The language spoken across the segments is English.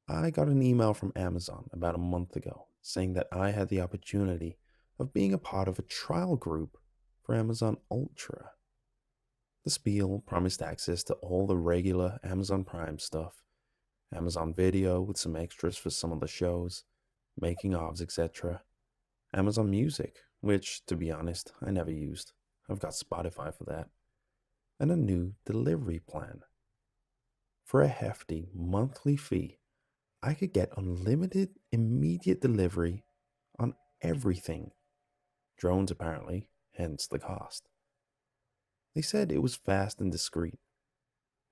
I got an email from Amazon about a month ago saying that I had the opportunity of being a part of a trial group for Amazon Ultra. The spiel promised access to all the regular Amazon Prime stuff, Amazon Video with some extras for some of the shows, making ofs, etc. Amazon Music, which, to be honest, I never used. I've got Spotify for that. And a new delivery plan. For a hefty monthly fee, I could get unlimited immediate delivery on everything. Drones, apparently, hence the cost. They said it was fast and discreet.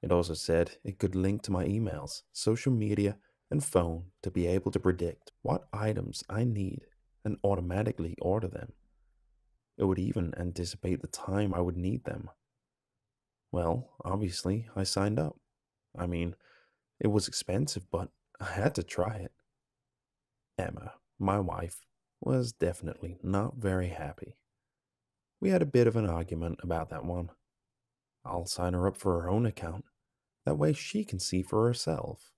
It also said it could link to my emails, social media, and phone to be able to predict what items I need and automatically order them. It would even anticipate the time I would need them. Well, obviously, I signed up. I mean, it was expensive, but I had to try it. Emma, my wife, was definitely not very happy. We had a bit of an argument about that one. I'll sign her up for her own account. That way she can see for herself.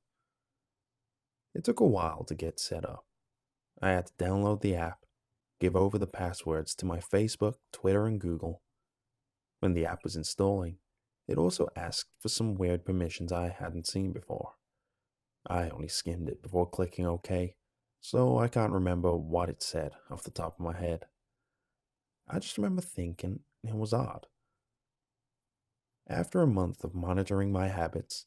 It took a while to get set up. I had to download the app, give over the passwords to my Facebook, Twitter, and Google. When the app was installing, it also asked for some weird permissions I hadn't seen before. I only skimmed it before clicking OK, so I can't remember what it said off the top of my head. I just remember thinking it was odd. After a month of monitoring my habits,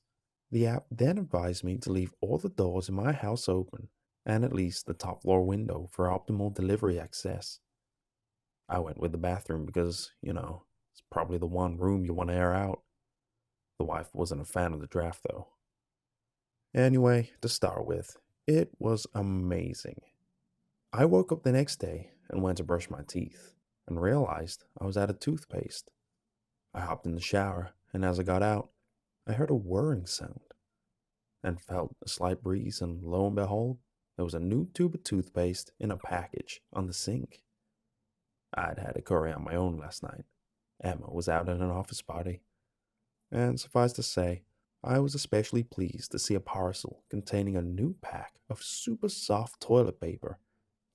the app then advised me to leave all the doors in my house open and at least the top floor window for optimal delivery access. I went with the bathroom because, it's probably the one room you want to air out. The wife wasn't a fan of the draft though. Anyway, to start with, it was amazing. I woke up the next day and went to brush my teeth and realized I was out of toothpaste. I hopped in the shower, and as I got out, I heard a whirring sound and felt a slight breeze, and lo and behold, there was a new tube of toothpaste in a package on the sink. I'd had a curry on my own last night. Emma was out at an office party, and suffice to say, I was especially pleased to see a parcel containing a new pack of super soft toilet paper,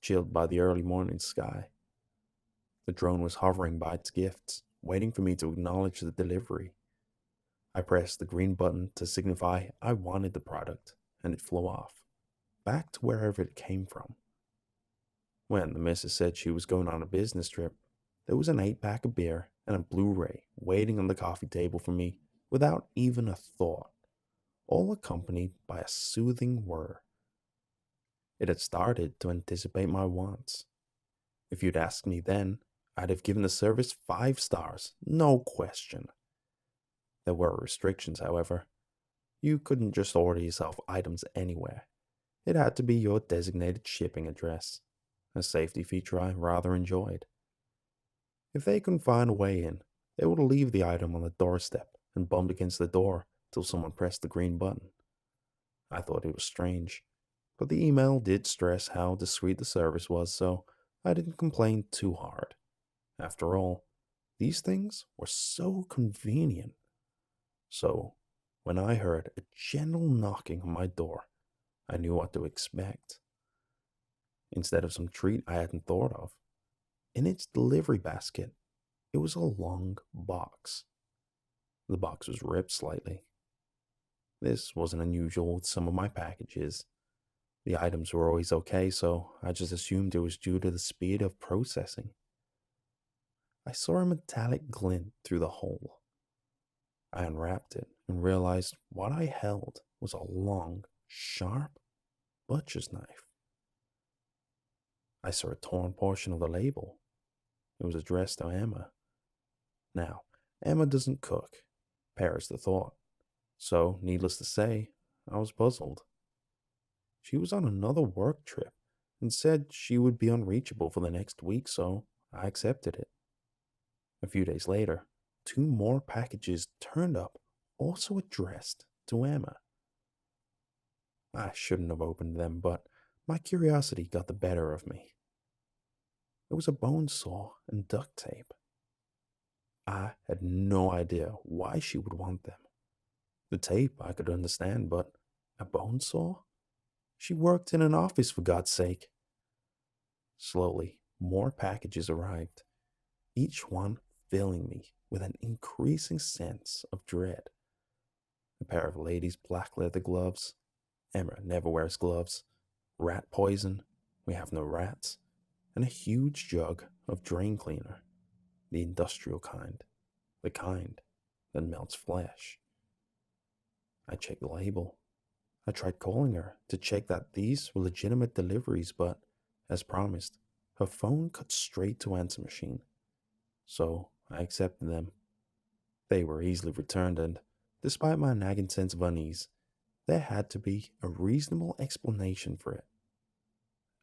chilled by the early morning sky. The drone was hovering by its gifts, waiting for me to acknowledge the delivery. I pressed the green button to signify I wanted the product, and it flew off, back to wherever it came from. When the missus said she was going on a business trip, there was an 8-pack of beer and a Blu-ray waiting on the coffee table for me without even a thought, all accompanied by a soothing whir. It had started to anticipate my wants. If you'd asked me then, I'd have given the service 5 stars, no question. There were restrictions, however. You couldn't just order yourself items anywhere. It had to be your designated shipping address, a safety feature I rather enjoyed. If they couldn't find a way in, they would leave the item on the doorstep and bump against the door till someone pressed the green button. I thought it was strange, but the email did stress how discreet the service was, so I didn't complain too hard. After all, these things were so convenient. So, when I heard a gentle knocking on my door, I knew what to expect. Instead of some treat I hadn't thought of, in its delivery basket, it was a long box. The box was ripped slightly. This wasn't unusual with some of my packages. The items were always okay, so I just assumed it was due to the speed of processing. I saw a metallic glint through the hole. I unwrapped it and realized what I held was a long, sharp butcher's knife. I saw a torn portion of the label. It was addressed to Emma. Now, Emma doesn't cook, perish the thought. So, needless to say, I was puzzled. She was on another work trip and said she would be unreachable for the next week, so I accepted it. A few days later, 2 more packages turned up, also addressed to Emma. I shouldn't have opened them, but my curiosity got the better of me. It was a bone saw and duct tape. I had no idea why she would want them. The tape I could understand, but a bone saw? She worked in an office, for God's sake. Slowly, more packages arrived, each one filling me with an increasing sense of dread. A pair of ladies' black leather gloves. Emma never wears gloves. Rat poison. We have no rats. And a huge jug of drain cleaner. The industrial kind. The kind that melts flesh. I checked the label. I tried calling her to check that these were legitimate deliveries, but, as promised, her phone cut straight to answer machine. So I accepted them. They were easily returned, and despite my nagging sense of unease, there had to be a reasonable explanation for it.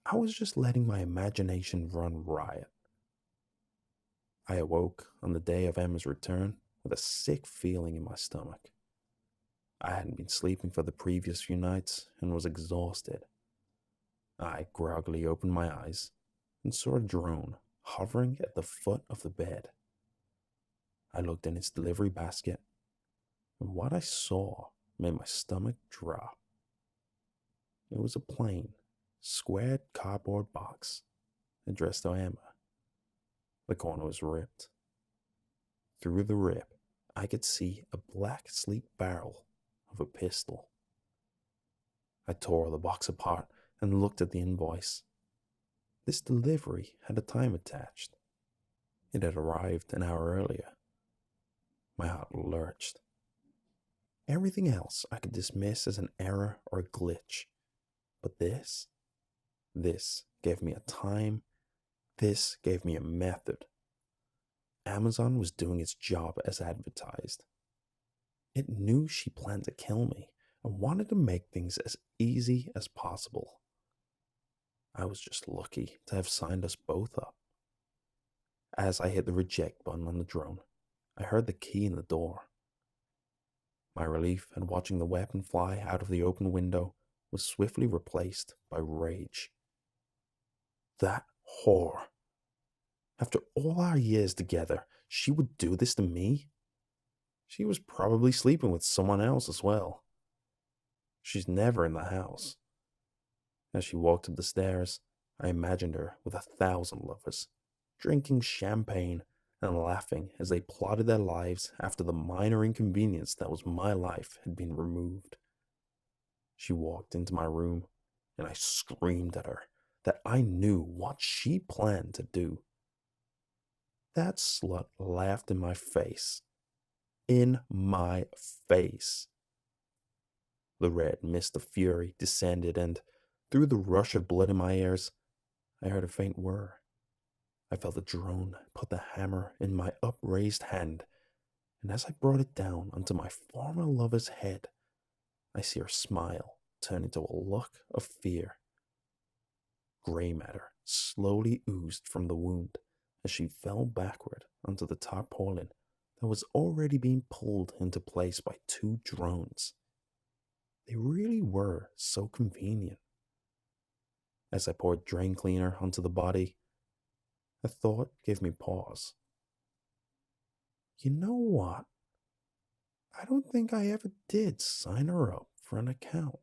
I was just letting my imagination run riot. I awoke on the day of Emma's return with a sick feeling in my stomach. I hadn't been sleeping for the previous few nights and was exhausted. I groggily opened my eyes and saw a drone hovering at the foot of the bed. I looked in its delivery basket, and what I saw made my stomach drop. It was a plain, squared cardboard box addressed to Emma. The corner was ripped. Through the rip, I could see a black sleek barrel of a pistol. I tore the box apart and looked at the invoice. This delivery had a time attached. It had arrived an hour earlier. My heart lurched. Everything else I could dismiss as an error or a glitch. But this gave me a time. This gave me a method. Amazon was doing its job as advertised. It knew she planned to kill me and wanted to make things as easy as possible. I was just lucky to have signed us both up. As I hit the reject button on the drone, I heard the key in the door. My relief at watching the weapon fly out of the open window was swiftly replaced by rage. That whore. After all our years together, she would do this to me? She was probably sleeping with someone else as well. She's never in the house. As she walked up the stairs, I imagined her with 1,000 lovers, drinking champagne and laughing as they plotted their lives after the minor inconvenience that was my life had been removed. She walked into my room, and I screamed at her that I knew what she planned to do. That slut laughed in my face. In my face. The red mist of fury descended, and through the rush of blood in my ears, I heard a faint whir. I felt the drone put the hammer in my upraised hand, and as I brought it down onto my former lover's head, I see her smile turn into a look of fear. Gray matter slowly oozed from the wound as she fell backward onto the tarpaulin that was already being pulled into place by 2 drones. They really were so convenient. As I poured drain cleaner onto the body, a thought gave me pause. You know what? I don't think I ever did sign her up for an account.